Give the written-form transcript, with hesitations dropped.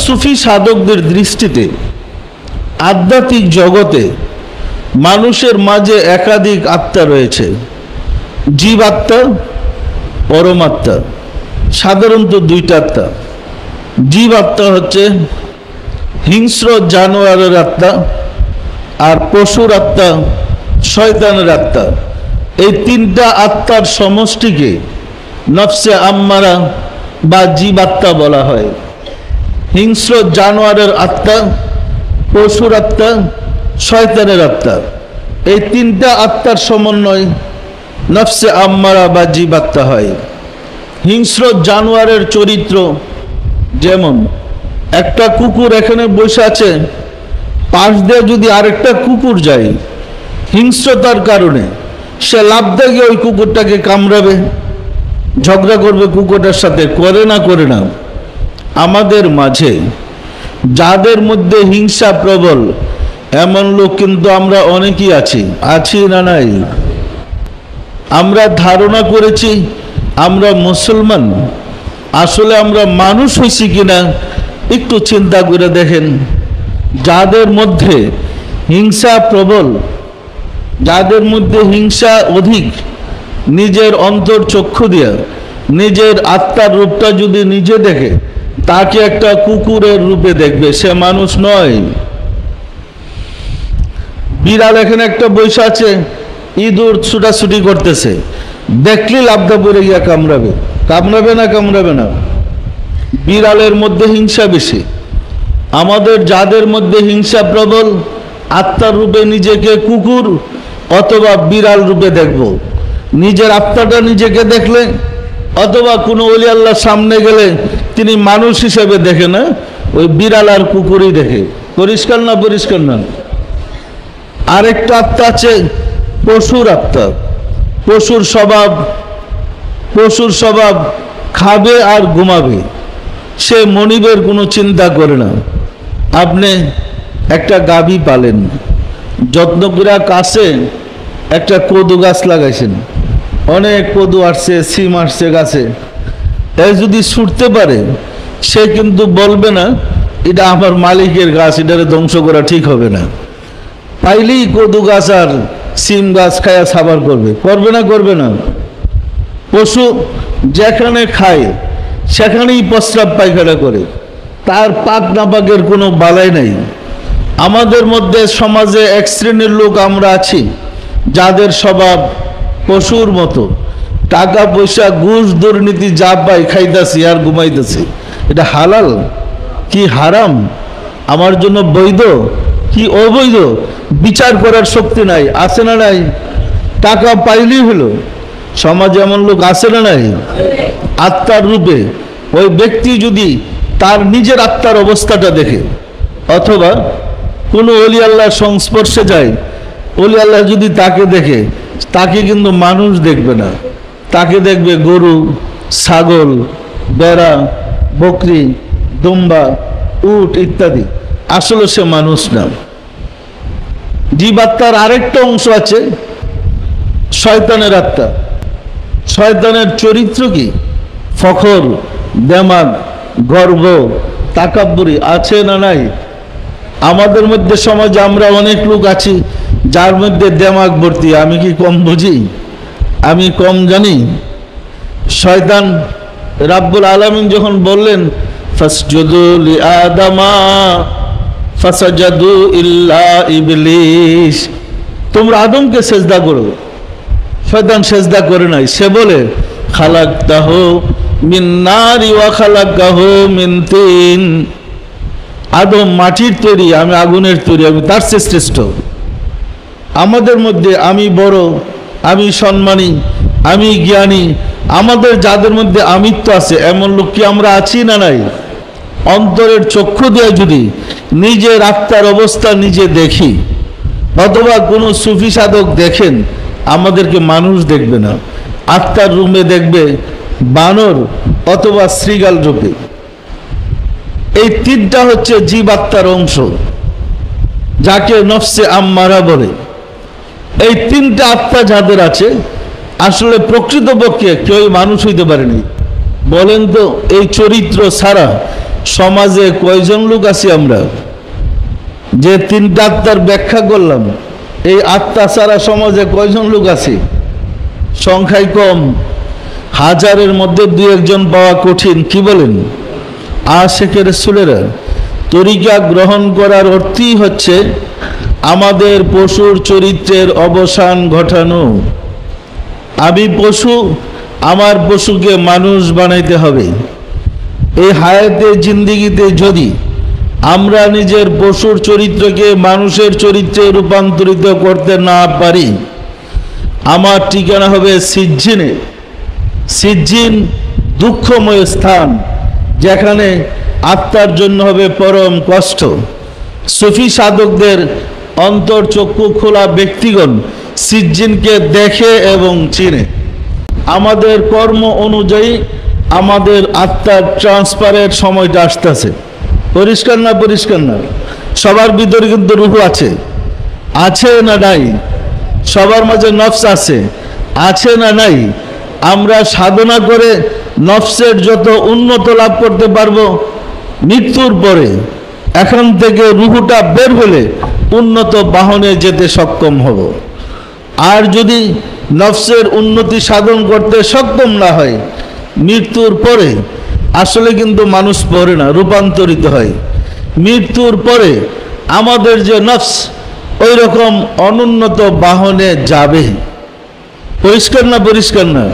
সুফি সাধকদের দৃষ্টিতে আধ্যাত্মিক জগতে মানুষের মাঝে একাধিক আত্মা রয়েছে, জীবাত্মা, পরমাত্মা। সাধারণত দুইটা আত্মা। জীবাত্মা হচ্ছে হিংস্র জানোয়ারের আত্মা, আর পশুর আত্মা শয়তানের আত্মা। এই তিনটা আত্মার সমষ্টিকে নফসে আম্মারা বা জীবাত্মা বলা হয়। হিংস্র জানোয়ারের আত্মা, পশুর আত্মা, শয়তানের আত্মা, এই তিনটা আত্মার সমন্বয় নফসে আম্মারা বা জীবাত্মা হয়। হিংস্র জানোয়ারের চরিত্র যেমন একটা কুকুর এখানে বসে আছে, পাশ দিয়ে যদি আরেকটা কুকুর যায়, হিংস্রতার কারণে সে লাফ দিয়ে ওই কুকুরটাকে কামড়াবে, ঝগড়া করবে কুকুরটার সাথে, করে না করে না। আমাদের মাঝে যাদের মধ্যে হিংসা প্রবল এমন লোক কিন্তু আমরা অনেকেই আছি না নাই? আমরা ধারণা করেছি আমরা মুসলমান, আসলে আমরা মানুষ হইছি কিনা একটু চিন্তা করে দেখেন। যাদের মধ্যে হিংসা প্রবল, যাদের মধ্যে হিংসা অধিক, নিজের অন্তর চক্ষু দিয়া নিজের আত্মার রূপটা যদি নিজে দেখে, তাকে একটা কুকুরের রূপে দেখবে, সে মানুষ নয়। বিড়াল এখানে একটা বৈশা আছে, ইঁদুর ছুটাছুটি করতেছে, দেখলে লাফদা পড়ে গিয়া কামড়াবে। কামড়াবে না? কামড়াবে না। বিড়ালের মধ্যে হিংসা বেশি। আমাদের যাদের মধ্যে হিংসা প্রবল, আত্মার রূপে নিজেকে কুকুর অথবা বিড়াল রূপে দেখব। নিজের আত্মাটা নিজেকে দেখলে অথবা কোনো ওলি আল্লাহর সামনে গেলে তিনি মানুষ হিসেবে দেখে না, ওই বিড়াল আর কুকুরই দেখে। পরিষ্কার না? পরিষ্কার না? আরেকটা আত্মা আছে পশুর আত্মা। পশুর স্বভাব খাবে আর ঘুমাবে, সে মনিবের কোনো চিন্তা করে না। আপনি একটা গাভী পালেন, যত্ন করে কাছে একটা কদু গাছ লাগাইছেন, অনেক কদু আসছে, সিম আসছে গাছে। এ যদি ছুটতে পারে, সে কিন্তু বলবে না এটা আমার মালিকের গাছ, এটারে ধ্বংস করা ঠিক হবে না। পাইলেই কদু গাছ আর সিম গাছ খায়া সাবার করবে। করবে না? করবে না? পশু যেখানে খায় সেখানেই প্রস্রাব পায়খানা করে, তার পাক নাপাকের কোনো বালাই নাই। আমাদের মধ্যে সমাজে এক শ্রেণীর লোক আমরা আছি যাদের স্বভাব পশুর মতো, টাকা পয়সা ঘুষ দুর্নীতি যা পাই খাইতেছি আর ঘুমাইতেছি। এটা হালাল কি হারাম, আমার জন্য বৈধ কি অবৈধ, বিচার করার শক্তি নাই। আছে না নাই? টাকা পাইলেই হলো। সমাজে এমন লোক আছে না নাই? আত্মার রূপে ওই ব্যক্তি যদি তার নিজের আত্মার অবস্থাটা দেখে, অথবা কোনো ওলি আল্লাহর সংস্পর্শে যায়, ওলি আল্লাহ যদি তাকে দেখে, তাকে কিন্তু মানুষ দেখবে না, তাকে দেখবে গরু, ছাগল, বেড়া, বকরি, দুম্বা, উট ইত্যাদি। আসলে সে মানুষ না। জীবাত্মার আরেকটা অংশ আছে শয়তানের আত্মা। শয়তানের চরিত্র কি? ফখর, দেমাগ, গর্ব, তাকাব্বুরি। আছে না নাই? আমাদের মধ্যে সমাজে আমরা অনেক লোক আছি যার মধ্যে দেমাগ ভর্তি। আমি কি কম বুঝি? আমি কম জানি? শয়তান রাব্বুল আলামিন যখন বললেন ফাসজুদু লিআদামা ফাসাজাদু ইল্লা ইবলিস, তোমরা আদমকে সেজদা করো, শয়তান সেজদা করে নাই। সে বলে খালাকতাহু মিন নারি ওয়া খালাকাহু মিন তিন, আদম মাটির তৈরি, আমি আগুনের তৈরি, আমি তার চেয়ে শ্রেষ্ঠ। আমাদের মধ্যে আমি বড়, আমি সম্মানী, আমি জ্ঞানী, আমাদের যাদের মধ্যে আমিত্ব আছে এমন লোক কি আমরা আছি না নাই? অন্তরের চক্ষু দিয়ে যদি নিজের আত্মার অবস্থা নিজে দেখি, অথবা কোনো সুফি সাধক দেখেন, আমাদেরকে মানুষ দেখবে না, আত্মার রূপে দেখবে বানর অথবা শ্রীগাল রূপে। এই তিনটা হচ্ছে জীবাত্মার অংশ, যাকে নফসে আম্মারা বলে। এই তিনটা আত্মা যাদের আছে, আসলে প্রকৃতপক্ষে কেউ মানুষ হইতে পারেনি। বলেন তো, এই চরিত্র ছাড়া সমাজে কয়জন লোক আছি আমরা যে তিনটা আত্মার ব্যাখ্যা করলাম? এই আত্মা ছাড়া সমাজে কয়জন লোক আছে? সংখ্যায় কম, হাজারের মধ্যে দুই একজন পাওয়া কঠিন। কি বলেন? আশিকে রাসূলেরা তরিকা গ্রহণ করার অর্থই হচ্ছে আমাদের পশুর চরিত্রের অবসান ঘটানো। আমি পশু, আমার পশুকে মানুষ বানাইতে হবে। এই হায়াতে জিন্দিগিতে যদি আমরা নিজের পশুর চরিত্রকে মানুষের চরিত্রে রূপান্তরিত করতে না পারি, আমার ঠিকানা হবে সিজ্জিনে। সিজ্জিন দুঃখময় স্থান, যেখানে আত্মার জন্য হবে পরম কষ্ট। সুফি সাধকদের অন্তর্চক্ষু খোলা ব্যক্তিগণ সিজ্জিনকে দেখে এবং চিনে। আমাদের কর্ম অনুযায়ী আমাদের আত্মার ট্রান্সফারের সময়টা আসতেছে। পরিষ্কার না? পরিষ্কার না? সবার ভিতরে কিন্তু রূহ আছে, আছে না নাই? সবার মাঝে নফস আছে, আছে না নাই? আমরা সাধনা করে নফসের যত উন্নত লাভ করতে পারবো মৃত্যুর পরে, এখান থেকে রূহটা বের হলে উন্নত বাহনে যেতে সক্ষম হব। আর যদি নফসের উন্নতি সাধন করতে সক্ষম না হয়, মৃত্যুর পরে আসলে কিন্তু মানুষ পড়ে না, রূপান্তরিত হয়। মৃত্যুর পরে আমাদের যে নফস ওই রকম অনুন্নত বাহনে যাবে। পরিষ্কার না? পরিষ্কার না?